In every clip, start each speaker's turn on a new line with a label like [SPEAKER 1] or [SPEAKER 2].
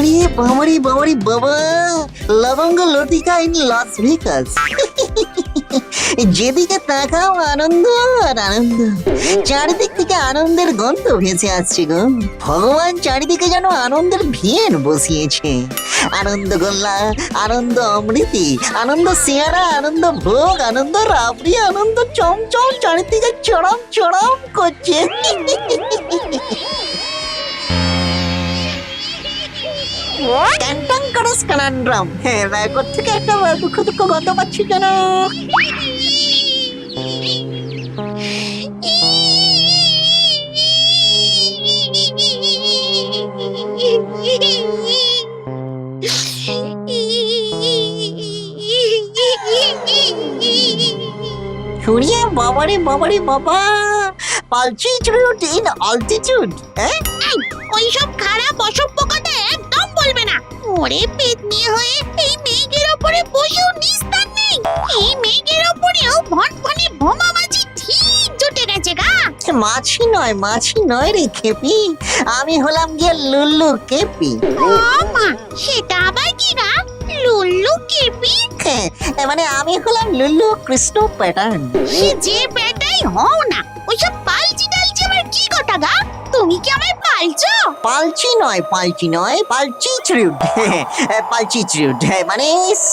[SPEAKER 1] ওরে বাবারে বাবারে বাবা, লবঙ্গ লতিকা ইন লস ভেগাস। যেদিকে তাকাও আনন্দ আর আনন্দ, চারিদিক থেকে আনন্দের গন্ধ ভেসে আসছে গো। ভগবান চারিদিকে যেন আনন্দের ভিড় বসিয়েছে। আনন্দ গোল্লা, আনন্দ অমৃতি, আনন্দ সিয়ারা, আনন্দ ভোগ, আনন্দ রাবড়ি, আনন্দ চমচম চারিদিকে চড়ম চড়ম করছে। ক্যান্টন করস কানান্ড্রাম। হ্যাঁ, ব্যাগর থেকে একটা দুঃখ দুঃখ গন্ধ পাচ্ছি কেন? শুনিয়ে বাবারে বাবারে বাবা, পালচিটিউড ইন অল্টিটিউড। হ্যাঁ,
[SPEAKER 2] ওইসব খারাপ অসভ্য কথা একদম বলবে না। ওরে পেতনি হয়ে এই মেঘের ওপরে বসেও নিস্তার নেই। এই মেঘের ওপরেও ভনভনে বোমা মাছি ঠিক জুটে গেছে গা।
[SPEAKER 1] মাছি নয় রে খেপি, আমি হলাম গিয়ে লুল্লু কেপি।
[SPEAKER 2] ও মা, সেটা আবার কি গা? লুল্লু কেপি?
[SPEAKER 1] হ্যাঁ, মানে আমি হলাম লুল্লু কৃষ্ণ প্যাটার্ন।
[SPEAKER 2] সে যে বেটাই হও না, ওইসব পালচি টালচি আবার কি কথা গা? তুমি কি আমায় পালছো?
[SPEAKER 1] পালচি নয়, পালচিটিউড। পালচিটিউড মানে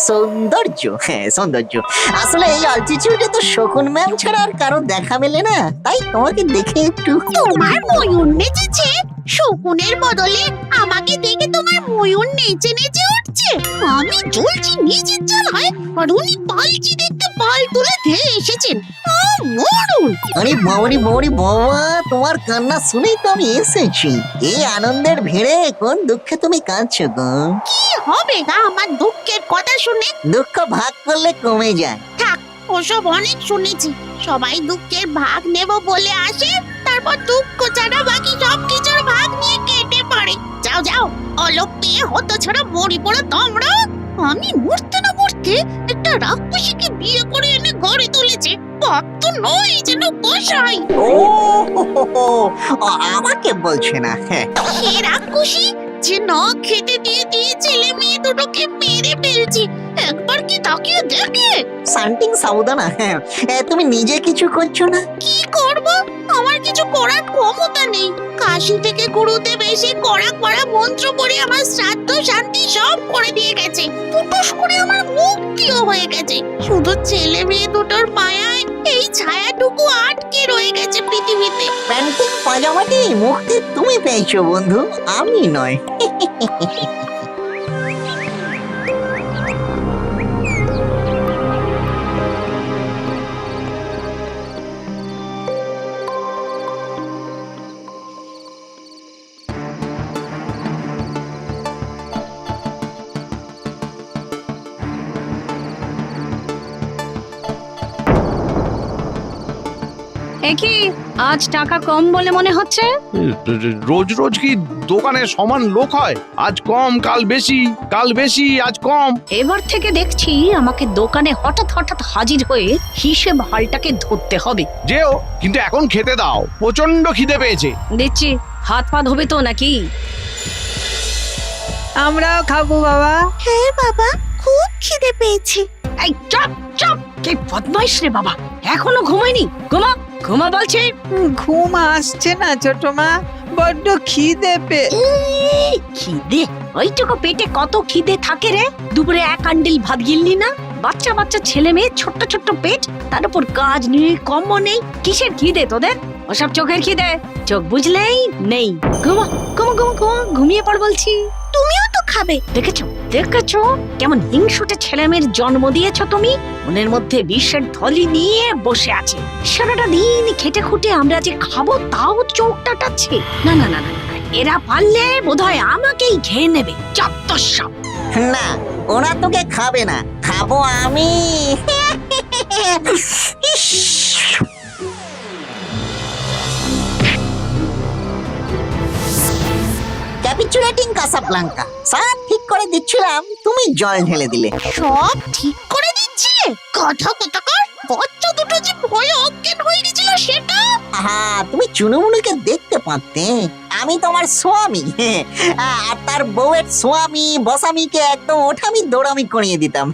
[SPEAKER 1] সৌন্দর্য। হ্যাঁ, সৌন্দর্য। আসলে এই অল্টিটিউডে তো শকুন ম্যাম ছাড়া আর কারো দেখা মেলে না, তাই তোমাকে দেখে একটু।
[SPEAKER 2] তোমার ময়ূর নেচেছে? শকুনের বদলে আমাকে দেখে তোমার ময়ূর নেচে নেচে উঠছে। আমি জ্বলছি নিজের জ্বালায়, আর উনি পালচি দেখতে পাল তুলে ধেয়ে এসেছেন। মরুন!
[SPEAKER 1] আরে বাবারে বাবারে বাবা, তোমার কান্না শুনেই তো আমি এসেছি। এই আনন্দের ভিড়ে কোন দুঃখে তুমি কাঁদছো গো?
[SPEAKER 2] কি হবে গা আমার দুঃখের কথা শুনে?
[SPEAKER 1] দুঃখ ভাগ করলে কমে যায়।
[SPEAKER 2] থাক, ওসব অনেক শুনেছি। সবাই দুঃখের ভাগ নেব বলে আসে, তারপর দুঃখ ছাড়া বাকি সব কিছুর ভাগ নিয়ে কেটে পড়ে। যাও যাও, অলোক পেয়ে হতো ছাড়া মরি পড়ো তোমরা। আমি মরতে না মরতে একটা রাক্ষসীকে বিয়ে করে এনে ঘরে তুলেছে। পাপ তো নয় যেন গোসাই।
[SPEAKER 1] ও হো হো হো, আমাকে বলছে না। হ্যাঁ,
[SPEAKER 2] সে রাক্ষসী যে না খেতে দিয়ে দিয়ে ছেলে মেয়ে দুটোকে মেরে ফেলছে। একবার কি তাকিয়ে দেখে?
[SPEAKER 1] সানটিং সাউদানা। হ্যাঁ, তুমি নিজে কিছু করছো না?
[SPEAKER 2] কি করব? আমার কিছু করার ক্ষমতা নেই। কাশি থেকে গুরুদেব এসে কড়া কড়া মন্ত্র পড়ে আমার শ্রাদ্ধ শান্তি সব করে দিয়ে গেছে। টুটুস করে আমার মুক্তিও হয়ে গেছে। শুধু ছেলে মেয়ে দুটোর মায়ায় এই ছায়াটুকু আটকে রয়ে গেছে পৃথিবীতে।
[SPEAKER 1] প্যান্টিং পাজামাটি মুক্তি তুমি পেয়েছো বন্ধু, আমি নয়।
[SPEAKER 3] একই আজ টাকা কম বলে মনে হচ্ছে।
[SPEAKER 4] রোজ রোজ কি দোকানে সমান লোক হয়? আজ কম কাল বেশি, কাল বেশি আজ কম।
[SPEAKER 3] এবার থেকে দেখছি আমাকে দোকানে হঠাৎ হঠাৎ হাজির হয়ে হিসেব হালটাকে ধরতে হবে।
[SPEAKER 4] যেও, কিন্তু এখন খেতে দাও, প্রচন্ড খিদে পেয়েছে।
[SPEAKER 3] দিচ্ছি, হাত পা ধোবে তো নাকি?
[SPEAKER 5] আমরাও খাবো বাবা।
[SPEAKER 2] হ্যাঁ বাবা, খুব খিদে পেয়েছে।
[SPEAKER 3] এই চপ চপ, কে বদমাইশ রে বাবা, এখনো ঘুমায়নি? ঘুমা ঘুমা বলছে।
[SPEAKER 5] ঘুম আসছে না ছোট মা, বড্ড খিদে
[SPEAKER 3] খিদে? ওইটুকু পেটে কত খিদে থাকে রে? দুপুরে এক আন্ডিল ভাত গিললি না? বাচ্চা বাচ্চা ছেলে মেয়ে, ছোট্ট ছোট্ট পেট, তার উপর কাজ নেই, কম্ম নেই। কিসের খিদে তোদের? ওসব চোখের খিদে, চোখ বুঝলেই নেই। ঘুমা ঘুমা ঘুমা ঘুমা, ঘুমিয়ে পড় বলছি।
[SPEAKER 2] তুমিও তো খাবে।
[SPEAKER 3] দেখেছো কেমন হিংসুটে ছেলে মেয়ের জন্ম দিয়েছো তুমি? মনের মধ্যে বিশ্বের থলি নিয়ে বসে আছে। সারাটা দিন খেটে খুঁটে আমরা যে খাবো তাও চোখটাটাচ্ছে। না না না না, এরা পারলে বোধহয় আমাকেই খেয়ে নেবে। চত্বর।
[SPEAKER 1] না, ওরা তোকে খাবে না, খাবো আমি। ক্যাপিচুলেটিং কাসাব্লাঙ্কা, সব ঠিক করে দিচ্ছিলাম, তুমি জল ঢেলে দিলে।
[SPEAKER 2] সব ঠিক করে দিচ্ছিলে? কথা কোথাকার বাচ্চা দুটো যে ভয়ে অজ্ঞান হয়ে গেছিল সেটা।
[SPEAKER 1] আহা, তুমি চুনুমুনুকে দেখতে পারতে। আমি তোমার স্বামী, আর তার বউয়ের স্বামী বসামিকে একদম ওঠামি দৌড়ামি করিয়ে দিতাম।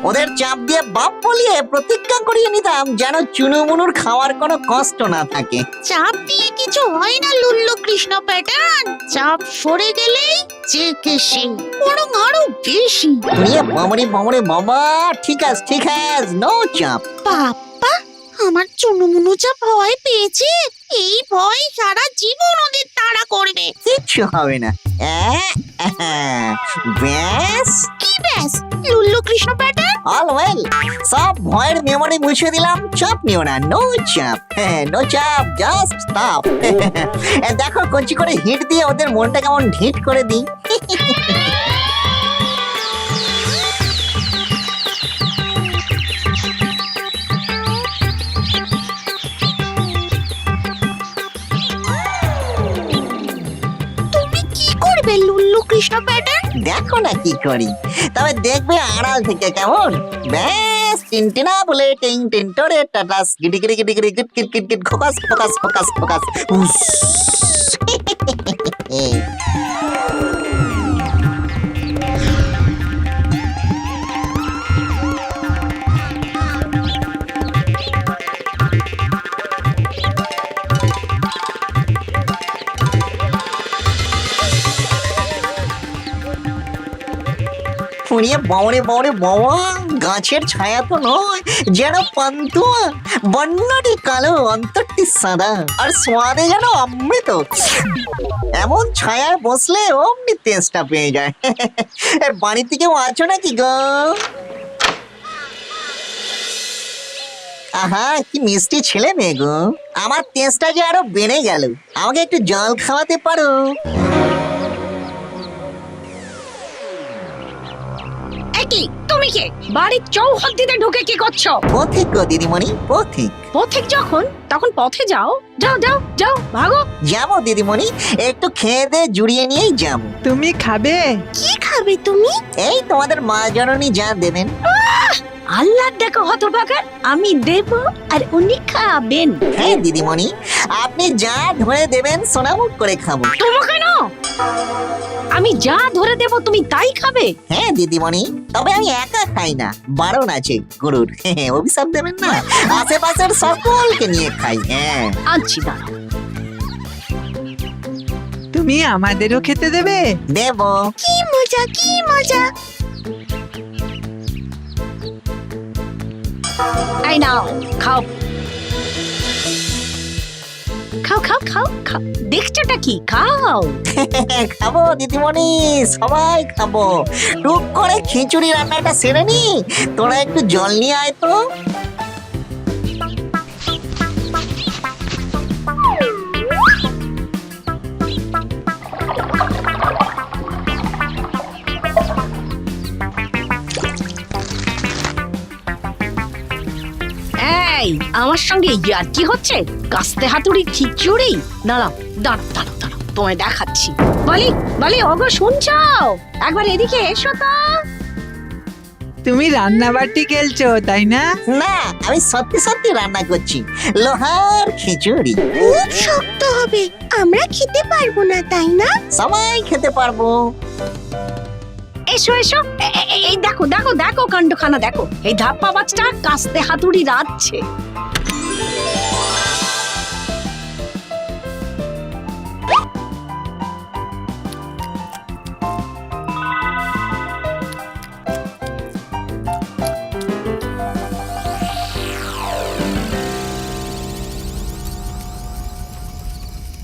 [SPEAKER 1] ওদের চাপ দিয়ে বাপ বলিয়ে প্রতিজ্ঞা করিয়ে নিতাম যেন চুনুমুনুর খাওয়ার কোনো কষ্ট না থাকে।
[SPEAKER 2] চাপ দিয়ে কিছু হয় না লুল্লু কৃষ্ণ প্যাটার্ন, চাপ সরে গেলেই চেকে সে বরং আরো বেশি।
[SPEAKER 1] নিয়ে বামরে বামরে বাবা, ঠিক আছে ঠিক আছে, নো চাপ।
[SPEAKER 2] বাপ্পা, আমার চুনুমুনু যা ভয় পেয়েছে, এই ভয় সারা জীবন ওদের তাড়া করবে।
[SPEAKER 1] কিচ্ছু হবে না। ব্যাস,
[SPEAKER 2] কি ব্যাস Lullu Krishna pattern?
[SPEAKER 1] All well, সব ভয়ের মেমোরি মুছে দিলাম। চাপ নিও না, নো চাপ, নো চাপ, জাস্ট স্টপ। দেখো কচি করে হিট দিয়ে ওদের মনটা কেমন ঢিট করে দিই।
[SPEAKER 2] তুমি কি করবে লুল্লু কৃষ্ণ প্যাটার্ন?
[SPEAKER 1] দেখো না কি করি, তবে দেখবে আড়াল থেকে কেমন। ব্যাস, টিনটিনা বলে টিং টিন টোরে টাটাস গিডি গিডি গিডি গিডি গিট গিট গিট গিট খোকাস ফোকাস ফোকাস ফোকাস। উস। ফুরিয়ে বাউরে বাউরে বাবা, গাছের ছায়া তো নয়, যেন পান্তুয়া, বন্যটি কালো অন্তরটি সাদা, আর সোয়াদে যেন অমৃত। এমন ছায়ায় বসলে অমনি তেজটা পেয়ে যায়। বাড়িতে কেউ আছো নাকি গো? আহা, কি মিষ্টি ছেলে মেয়ে গো, আমার তেজটা যে আরো বেড়ে গেল। আমাকে একটু জল খাওয়াতে পারো?
[SPEAKER 3] একই, তুমি কে বাড়ির চৌহদ্দিতে ঢুকে কি করছো?
[SPEAKER 1] পথিক গো দিদিমণি, পথিক।
[SPEAKER 3] পথিক যখন তখন পথে যাও, যাও যাও যাও, ভাগো।
[SPEAKER 1] যাবো দিদিমণি, একটু খেয়ে দে জুড়িয়ে নিয়েই যাবো।
[SPEAKER 5] তুমি খাবে?
[SPEAKER 2] কি খাবে তুমি?
[SPEAKER 1] এই তোমাদের মা জননী যা দেবেন।
[SPEAKER 3] আল্লাহ দেখো হতভাগা, আমি দেব আর উনি খাবেন।
[SPEAKER 1] হ্যাঁ দিদিমণি, আপনি যা ধরে দেবেন সোনামুখ করে খাবো।
[SPEAKER 3] তোমাকে কেন? আমি যা ধরে দেব তুমি তাই খাবে?
[SPEAKER 1] হ্যাঁ দিদিমণি, তবে আমি একা খাই না, বারণ আছে গুরুর। অভিশাপ দেবেন না, আশেপাশের সকলকে নিয়ে খাই। হ্যাঁ
[SPEAKER 3] আনছি দাঁড়াও।
[SPEAKER 5] তুমি আমাদেরও খেতে দেবে?
[SPEAKER 1] দেব।
[SPEAKER 2] কি মজা, কি মজা।
[SPEAKER 3] এই নাও, খাও খাও খাও খাও খাও। দেখছোটা কি? খাও।
[SPEAKER 1] খাবো দিদিমণি, সবাই খাবো। টুক করে খিচুড়ি রান্নাটা সেরে নি, তোরা একটু জল নিয়ে আয় তো।
[SPEAKER 3] এই, আমার সঙ্গে ইয়ার কি হচ্ছে? কাস্তে হাতুড়ি খিচুড়ি? দাঁড়াও দাঁড়াও দাঁড়াও দাঁড়াও, তোমায় দেখাচ্ছি। বলি বলি, ওগো শুনছো? একবার এদিকে এসো তো।
[SPEAKER 5] তুমি রান্নাবাটি খেলছো তাই না?
[SPEAKER 1] না, আমি সত্যি সত্যি রান্না করছি লোহার খিচুড়ি।
[SPEAKER 2] খুব শক্ত হবে, আমরা খেতে পারবো না তাই না?
[SPEAKER 1] সবাই খেতে পারবো।
[SPEAKER 3] এসো এসো, এই দেখো দেখো দেখো কাণ্ডখানা দেখো। এই ধাপ্পা বাজটা কাস্তে হাতুড়ি রাঁধছে।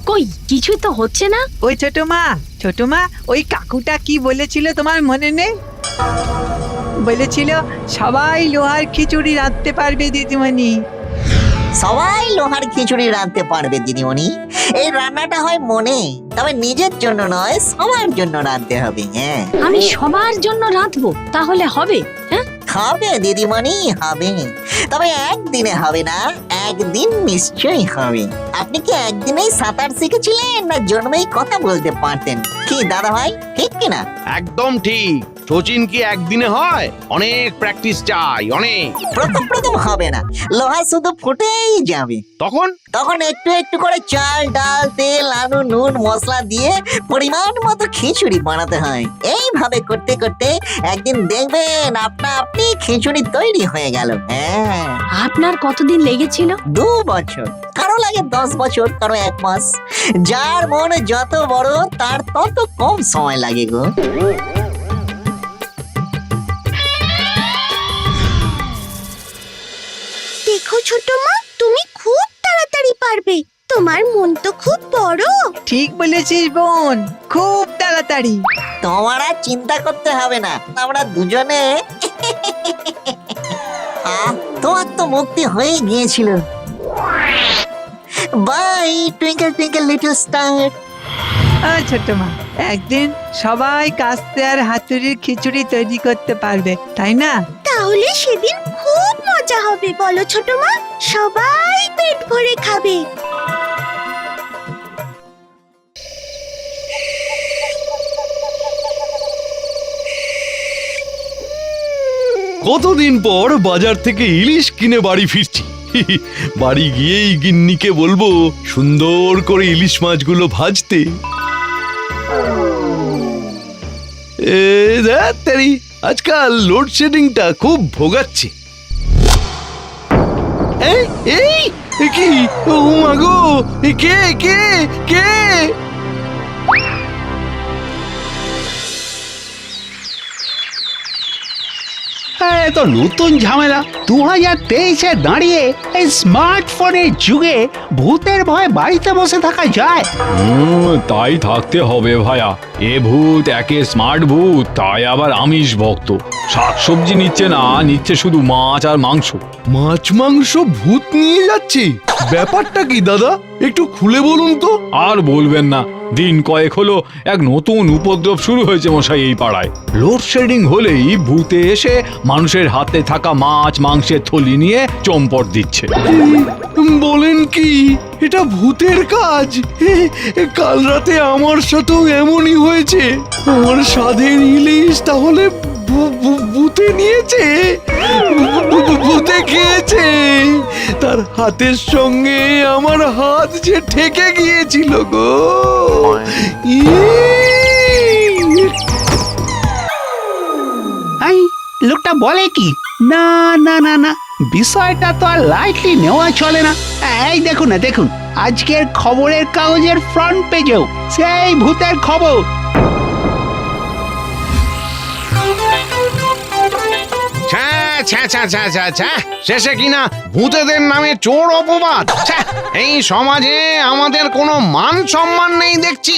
[SPEAKER 3] কই, কিছুই তো হচ্ছে না।
[SPEAKER 5] ওই ছোট মা, ওই কাকুটা কি বলেছিল তোমার মনে নেই? বলেছিল সবাই লোহার খিচুড়ি রাঁধতে পারবে দিদিমণি।
[SPEAKER 1] সবাই লোহার খিচুড়ি রাঁধতে পারবে দিদিমণি। এই রান্নাটা হয় মনে, তবে নিজের জন্য নয়, সবার জন্য রাঁধতে হবে। হ্যাঁ,
[SPEAKER 3] আমি সবার জন্য রাঁধবো, তাহলে হবে? হ্যাঁ,
[SPEAKER 1] হবে দিদিমণি, হবে। তবে একদিনে হবে না, একদিন নিশ্চয়ই হবে। আপনি কি একদিনেই সাঁতার শিখেছিলেন, না জন্মেই কথা বলতে পারতেন? কি দাদা ভাই, ঠিক কিনা?
[SPEAKER 4] একদম ঠিক। শচীন কি একদিনে হয়? অনেক প্র্যাকটিস চাই, অনেক।
[SPEAKER 1] প্রথম প্রথম হবে না, লোহা শুধু ফুটেই যাবে।
[SPEAKER 4] তখন
[SPEAKER 1] তখন একটু একটু করে চাল ডাল তেল আলু নুন মশলা দিয়ে পরিমাণ মতো খিচুড়ি বানাতে হয়। এইভাবে করতে করতে একদিন দেখবেন আপনা আপনি খিচুড়ি তৈরি হয়ে গেল। হ্যাঁ,
[SPEAKER 3] আপনার কতদিন লেগেছিল?
[SPEAKER 1] 2 বছর, কারো লাগে 10 বছর, কারো 1 মাস। যার মন যত বড় তার তত কম সময় লাগে গো।
[SPEAKER 2] দেখো ছোট মা, তুমি খুব তাড়াতাড়ি পারবে, তোমার মন তো খুব বড়।
[SPEAKER 5] ঠিক বলেছিস বোন, খুব তাড়াতাড়ি।
[SPEAKER 1] তোমার আর চিন্তা করতে হবে না, আমরা দুজনে তোমার তো মুক্তি হয়ে গিয়েছিল। By twinkle twinkle little star.
[SPEAKER 5] ছোট মা, একদিন সবাই কাস্তে আর হাতুড়ির খিচুড়ি তৈরি করতে পারবে, তাই না?
[SPEAKER 2] তাহলে সেদিন খুব মজা হবে, বলো ছোট মা? সবাই পেট ভরে খাবে।
[SPEAKER 6] কতদিন পর বাজার থেকে ইলিশ কিনে বাড়ি ফিরছি। বাড়ি গিয়েই গিন্নিকে বলবো সুন্দর করে ইলিশ মাছগুলো ভাজতে। তেরি আজকাল লোডশেডিংটা খুব ভোগাচ্ছে। এই কি, ও মাগো, কে কে কে?
[SPEAKER 7] তো নতুন ঝামেলা 2023-এ দাঁড়িয়ে এই স্মার্টফোনের যুগে ভূতের ভয় বাড়িতে বসে থাকা যায়?
[SPEAKER 8] তাই থাকতে হবে ভায়া। এ ভূত একে স্মার্ট ভূত, তাই আবার আমিষ ভক্ত। শাকসবজি নিচ্ছে না, নিচ্ছে শুধু মাছ আর মাংস।
[SPEAKER 6] মাছ মাংস ভূত নিয়ে যাচ্ছে? ব্যাপারটা কি দাদা, একটু খুলে বলুন তো।
[SPEAKER 8] আর বলবেন না, দিন কয়েক হলো এক নতুন উপদ্রব শুরু হয়েছে মশাই এই পাড়ায়। লোডশেডিং হলেই ভূতে এসে মানুষের হাতে থাকা মাছ মাংসের থলি নিয়ে চম্পট দিচ্ছে।
[SPEAKER 6] বলেন কি, এটা ভূতের কাজ? কাল রাতে আমার সাথেও এমনই হয়েছে। আমার স্বাদের ইলিশ তাহলে ভূতে নিয়েছে, ভূতে খেয়েছে। তার হাতের সঙ্গে আমার হাত যে ঠেকে গিয়েছিল গো।
[SPEAKER 7] এই লোকটা বলে কি? না না না না, বিষয়টা তো আর লাইটলি নেওয়া চলে না। এই দেখুন না, দেখুন আজকের খবরের কাগজের ফ্রন্ট পেজেও সেই ভূতের খবর।
[SPEAKER 4] শেষে কিনা ভূতেদের নামে চোর অপবাদ। এই সমাজে আমাদের কোনো মান সম্মান নেই দেখছি।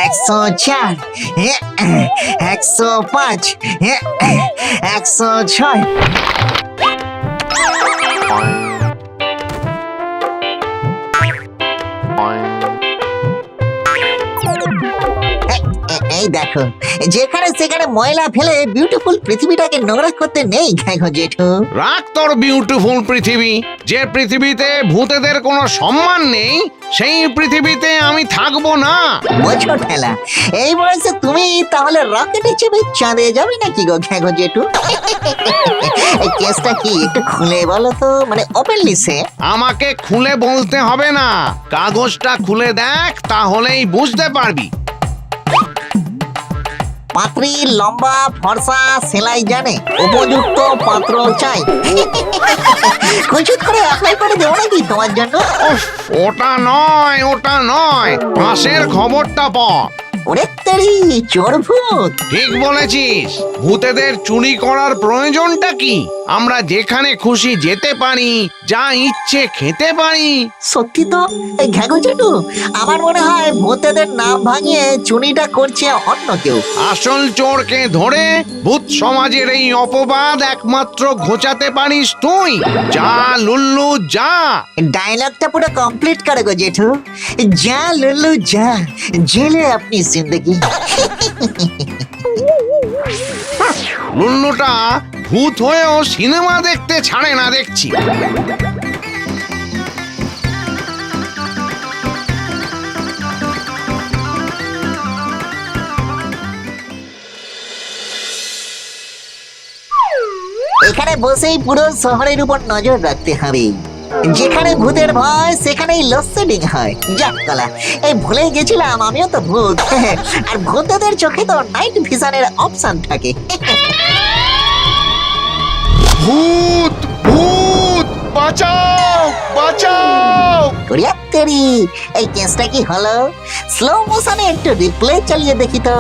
[SPEAKER 1] 104, 105, 106। এই দেখো, যেখানে সেখানে ময়লা ফেলে বিউটিফুল পৃথিবীটাকে নোংরা করতে নেই ঘাঘো জেঠু।
[SPEAKER 4] রাখ তোর বিউটিফুল পৃথিবী। যে পৃথিবীতে ভূতেদের কোনো সম্মান নেই, সেই পৃথিবীতে আমি থাকবো না।
[SPEAKER 1] বোঝো ঠেলা, এই বয়সে তুমি তাহলে রকেটে চেপে চাঁদে যাবে নাকি গো ঘাঘো জেঠু? এই কেসটা কি একটু খুলে বলো তো, মানে ওপেনলি সে।
[SPEAKER 4] আমাকে খুলে বলতে হবে না, কাগজটা খুলে দেখ, তাহলেই বুঝতে পারবি।
[SPEAKER 1] পাত্রী লম্বা ফর্সা সেলাই জানে, উপযুক্ত পাত্র চাই। কুচুত করে অ্যাপ্লাই করে দেবো নাকি তোমার জন্য?
[SPEAKER 4] ওটা নয়, ওটা নয়, পাশের খবরটা পড়।
[SPEAKER 1] ওরে তেরি, চোর ভূত।
[SPEAKER 4] ঠিক বলেছিস, ভূতেদের চুরি করার প্রয়োজনটা কি? আমরা যেখানে খুশি যেতে পারি, যা ইচ্ছে খেতে পারি।
[SPEAKER 1] সত্যি তো এই ঘ্যাগো জেঠু, আমার মনে হয় ভূতেদের নাম ভাঙিয়ে চুরিটা করছে অন্য কেউ।
[SPEAKER 4] আসল চোরকে ধরে ভূত সমাজের এই অপবাদ একমাত্র ঘোচাতে পারিস তুই। যা লুল্লু যা।
[SPEAKER 1] ডায়লগটা পুরো কমপ্লিট করে গো জেঠু। যা লুল্লু যা, জেলে আপনি জিন্দগি।
[SPEAKER 4] লুল্লুটা ভূত হয়েও সিনেমা দেখতে ছাড়ে না দেখছি।
[SPEAKER 1] এখানে বসেই পুরো শহরের উপর নজর রাখতে হবে। যেখানে ভূতের ভয় সেখানেই লোডশেডিং হয়। যাক কলা, এই ভুলে গেছিলাম আমিও তো ভূত। আর ভূতদের চোখে তো নাইট ভিশনের অপশন থাকে।
[SPEAKER 6] ভূত ভূত বাঁচাও বাঁচাও!
[SPEAKER 1] করিয়াত্তেরি, এই কেসটা কি হলো? স্লো মোশনে একটু রিপ্লে চালিয়ে দেখি তো।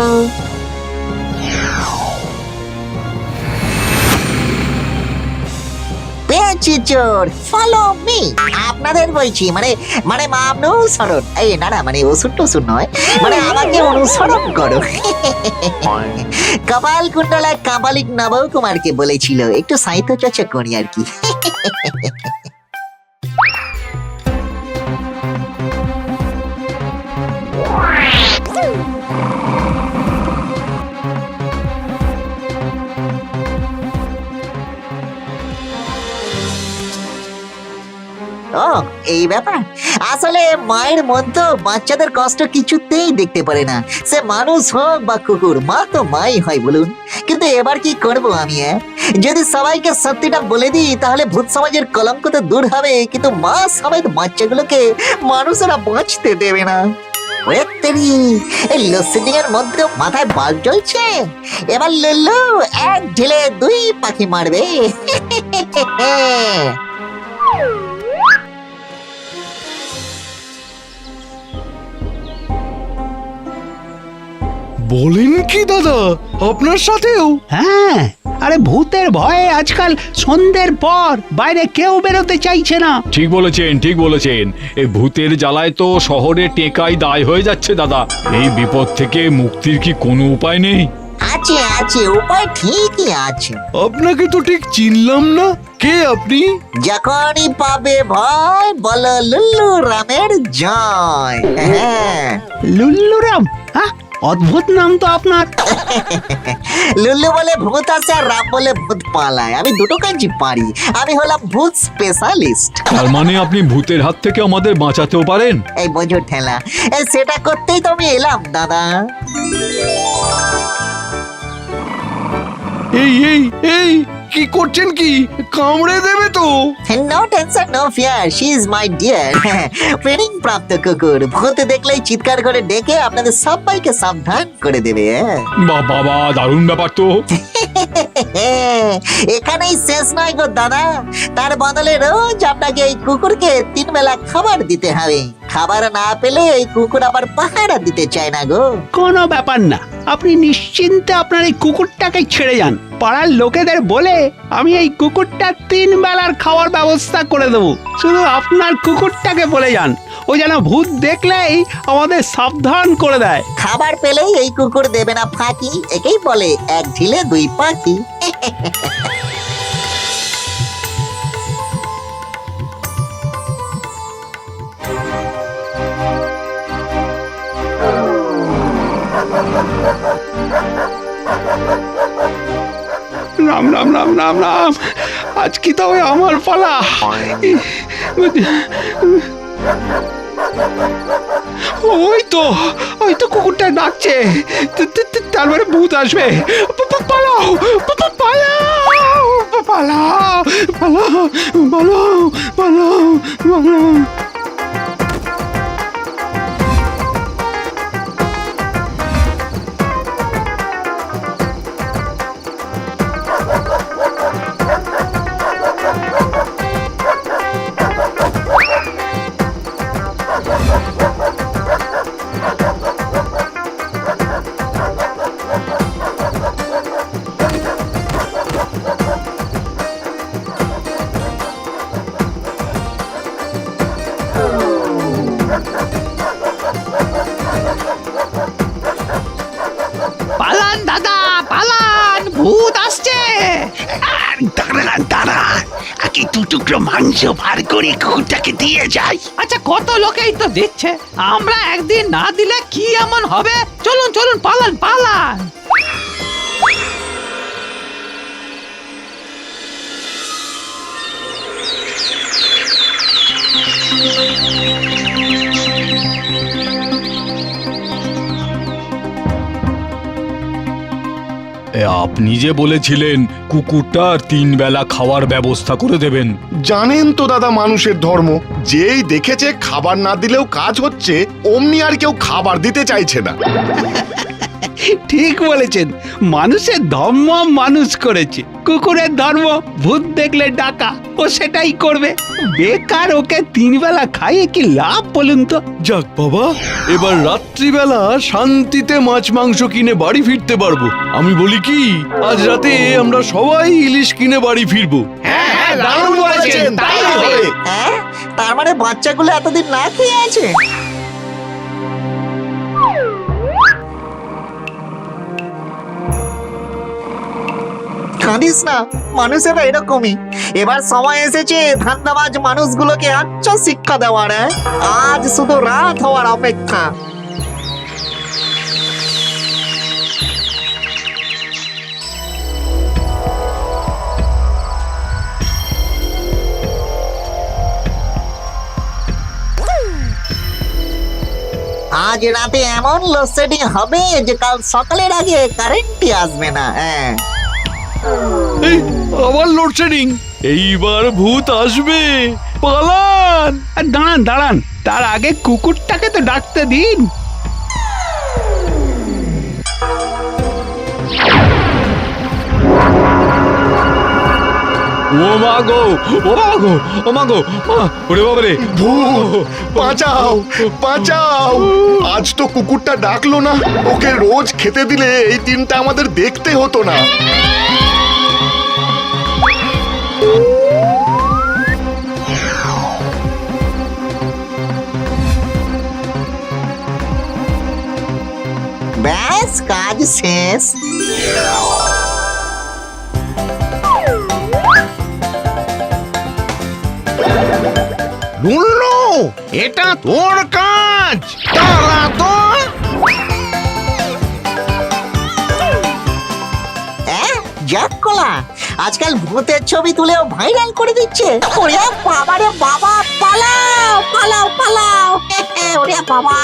[SPEAKER 1] পেয়েছি চোর, ফলো মি। আপনাদের বলছি, মানে অনুসরণ, এই না না, মানে ওষুধ টষুধ নয়, মানে আমাকে অনুসরণ করো। কপাল কুণ্ডলা কাপালিক নবকুমারকে বলেছিল একটু সাহিত্য চর্চা করি আর কি। ও এই ব্যাপার। আসলে মায়ের মন তো বাচ্চাদের কষ্ট কিছুতেই দেখতে পারে না, সে মানুষ হোক বা কুকুর, মা তো মাই হয় বলুন। কিন্তু এবার কি করব আমি? যদি সবাইকে সত্যিটা বলে দিই তাহলে ভূত সমাজের কলঙ্ক তো দূর হবে, কিন্তু মা সমেত বাচ্চাগুলোকে মানুষেরা বাঁচতে দেবে না। এই লোডশেডিং এর মধ্যে মাথায় বাল্ব জ্বলছে। এবার লুল্লু এক ঢিলে দুই পাখি মারবে।
[SPEAKER 6] বলেন কি দাদা, আপনার সাথেও?
[SPEAKER 7] হ্যাঁ, আরে ভূতের ভয়ে আজকাল সন্ধ্যের পর বাইরে কেউ বেরোতে চাইছে না।
[SPEAKER 8] ঠিক বলেছেন, ঠিক বলেছেন। এই ভূতের জ্বালায় তো শহরে টেকাই দায় হয়ে যাচ্ছে দাদা। এই বিপদ থেকে মুক্তির কি কোনো উপায় নেই?
[SPEAKER 1] আছে আছে, উপায় ঠিকই আছে।
[SPEAKER 6] আপনাকে তো ঠিক চিনলাম না, কে আপনি?
[SPEAKER 1] যখনই পাবে ভয় বলো লুল্লু রামের জয়। হ্যাঁ,
[SPEAKER 7] লুল্লুরাম, হ্যাঁ, অদ্ভুত নাম তো আপনার।
[SPEAKER 1] লুল্লু বলে ভূত আসে আর রাম বলে ভূত পালায়, আমি দুটো কাজই পারি। আমি হলাম ভূত স্পেশালিস্ট।
[SPEAKER 8] তার মানে আপনি ভূতের হাত থেকে আমাদের বাঁচাতেও পারেন?
[SPEAKER 1] এই বোঝো ঠেলা, সেটা করতেই তো আমি এলাম দাদা।
[SPEAKER 6] এই এই এই কি করছেন কি? কামড়ে দেবে তো?
[SPEAKER 1] No tension, no fear, she is my dear. Training প্রাপ্ত কুকুর, ভূত দেখলেই চিৎকার করে ডেকে আপনাদের সবাইকে সাবধান করে দেবে।
[SPEAKER 8] বাবা, দারুণ ব্যাপার তো।
[SPEAKER 1] এখানেই শেষ নয় গো দাদা, তার বদলে রোজ আপনাকে এই কুকুরকে 3 বেলা খাবার দিতে হবে। খাবার না পেলে এই কুকুর আবার পাহারা দিতে চায় না গো।
[SPEAKER 7] কোনো ব্যাপার না, আপনি নিশ্চিন্তে আপনার এই কুকুরটাকে ছেড়ে যান। পাড়ার লোকেদের বলে আমি এই কুকুরটা 3 বেলার খাওয়ার ব্যবস্থা করে দেবো। শুধু আপনার কুকুরটাকে বলে যান, ও যেন ভূত দেখলেই আমাদের সাবধান করে দেয়।
[SPEAKER 1] খাবার পেলেই এই কুকুর দেবে না ফাঁকি, একেই বলে এক ঢিলে দুই পাখি।
[SPEAKER 7] রাম রাম রাম রাম রাম, আজ কি তবে আমার পালা? ওই তো কুকুরটা ডাকছে, তার মানে ভূত আসবে। পালাও পালাও পালাও পালাও পালাও পালাও পালাও।
[SPEAKER 5] পালান দাদা, পালান, ভূত আসছে।
[SPEAKER 7] দাঁড়ান দাঁড়ান, আগে 2 টুকরো মাংস ভার করে কুকুরটাকে দিয়ে যাই।
[SPEAKER 5] আচ্ছা, কত লোকেই তো দিচ্ছে, আমরা একদিন না দিলে কি এমন হবে? চলুন চলুন, পালান পালান।
[SPEAKER 8] আপনি যে বলেছিলেন কুকুরটার 3 বেলা খাওয়ার ব্যবস্থা করে দেবেন।
[SPEAKER 9] জানেন তো দাদা মানুষের ধর্ম, যেই দেখেছে খাবার না দিলেও কাজ হচ্ছে অমনি আর কেউ খাবার দিতে চাইছে না।
[SPEAKER 7] ঠিক বলেছেন, মানুষের ধর্ম মানুষ করেছে, কুকুরের ধর্ম ভূত দেখলে ডাকা, ও সেটাই করবে। বেকার ওকে 3 বেলা খাইয়ে কি লাভ বলুন তো?
[SPEAKER 6] যাক বাবা, এবার রাত্রিবেলা শান্তিতে মাছ মাংস কিনে বাড়ি ফিরতে পারবো। আমি বলি কি, আজ রাতে আমরা সবাই ইলিশ কিনে বাড়ি ফিরবো।
[SPEAKER 4] হ্যাঁ,
[SPEAKER 9] দারুণ বলেছেন, তাই হবে।
[SPEAKER 1] হ্যাঁ, তার মানে বাচ্চাগুলো এতদিন না খেয়ে আছে। কাঁদিস না, মানুষেরা এরকমই। এবার সময় এসেছে ধান্দাবাজ মানুষগুলোকে আচ্ছা শিক্ষা দেওয়ার। আজ শুধু রাত হওয়ার অপেক্ষা। আজ রাতে এমন লোডশেডিং হবে যে কাল সকালের আগে কারেন্টই আসবে না। হ্যাঁ,
[SPEAKER 6] এই, আবার লোডশেডিং, এইবার ভূত আসবে, পালান।
[SPEAKER 7] আর দাঁড়ান দাঁড়ান, তার আগে কুকুরটাকে তো ডাকতে দিন।
[SPEAKER 8] ও মা গো, ও মা গো, ও মা গো, ওরে বাবারে,
[SPEAKER 9] ভূত, বাঁচাও বাঁচাও! আজ তো কুকুরটা ডাকলো না, ওকে রোজ খেতে দিলে এই দিনটা আমাদের দেখতে হতো না।
[SPEAKER 1] ব্যাস কাজ শেষ।
[SPEAKER 4] লুল্লু, এটা তোর কাজ, তারা তো।
[SPEAKER 1] যাক কলা, আজকাল ভূতের ছবি তুলেও ভাইরাল করে দিচ্ছে। ওরে বাবা রে বাবা, পালাও পালাও পালাও! ওরে বাবা!